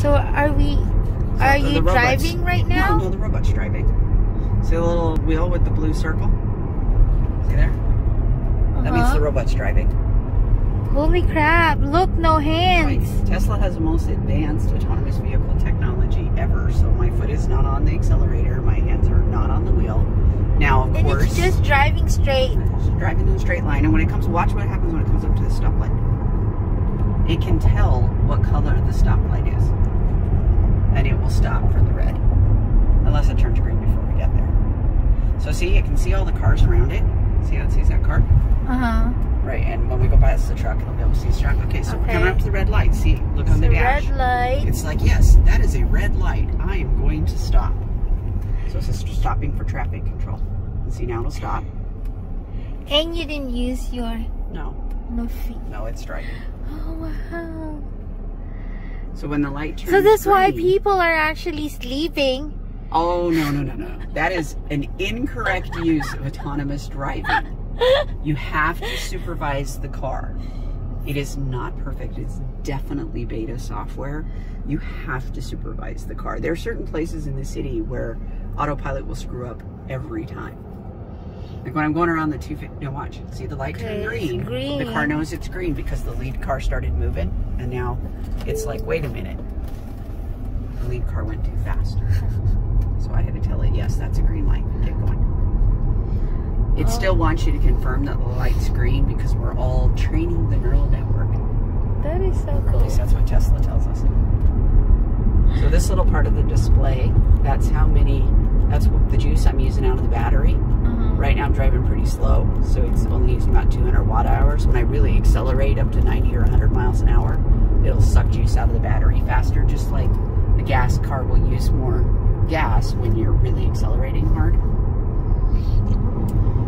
So are you driving right now? No, the robot's driving. See the little wheel with the blue circle? See there? That means the robot's driving. Holy crap, look, no hands. Right. Tesla has the most advanced autonomous vehicle technology ever, so my foot is not on the accelerator, my hands are not on the wheel. Now, of course... And it's just driving straight. Driving in a straight line, and when it comes, watch what happens when it comes up to the stoplight. It can tell what color the stoplight is, and it will stop for the red, unless it turns green before we get there. So see, it can see all the cars around it. See how it sees that car? Right, and when we go past the truck, it'll be able to see the truck. Okay, so we're coming up to the red light. See, look on the dash. Red light. It's like, yes, that is a red light. I am going to stop. So it's just stopping for traffic control. And see, now it'll stop. And you didn't use your... No, feet. No, it's driving. Oh, wow. So when the light turns So that's green, why people are actually sleeping. Oh, no. That is an incorrect use of autonomous driving. You have to supervise the car. It is not perfect. It's definitely beta software. You have to supervise the car. There are certain places in the city where autopilot will screw up every time. Like when I'm going around the 250, no, watch. See the light turn green. The car knows it's green because the lead car started moving. And now it's like, wait a minute. The lead car went too fast. So I had to tell it, yes, that's a green light. Get going. It still wants you to confirm that the light's green because we're all training the neural network. That is so cool. At least that's what Tesla tells us. So this little part of the display, that's what the juice I'm using out of the battery. Right now I'm driving pretty slow, so it's only using about 200 watt hours. When I really accelerate up to 90 or 100 miles an hour, it'll suck juice out of the battery faster, just like a gas car will use more gas when you're really accelerating hard.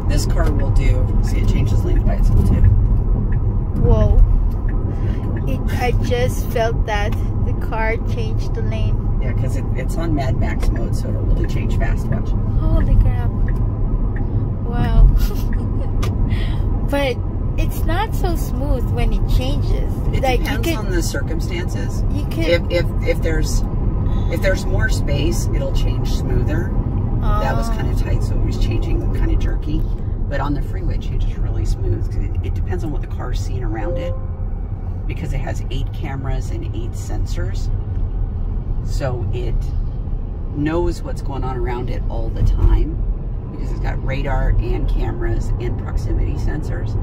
This car will do, see, it changes lanes by itself too. Whoa. I just felt that the car changed the lane. Yeah, because it's on Mad Max mode, so it'll really change fast, watch. Holy crap. Wow. But it's not so smooth when it changes. It depends on the circumstances. You can... If there's more space, it'll change smoother. That was kind of tight, so it was changing kind of jerky. But on the freeway, it changes really smooth. It depends on what the car's seeing around it. Because it has 8 cameras and 8 sensors. So it knows what's going on around it all the time. Because it's got radar and cameras and proximity sensors.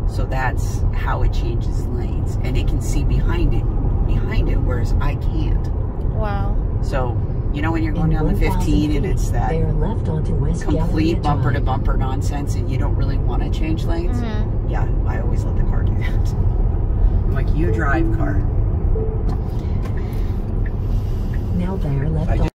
So that's how it changes lanes. And it can see behind it, whereas I can't. Wow. So, you know when you're going down the 15 and it's that complete bumper-to-bumper nonsense and you don't really want to change lanes? Yeah, I always let the car do that. I'm like, you drive, car. Now they're left on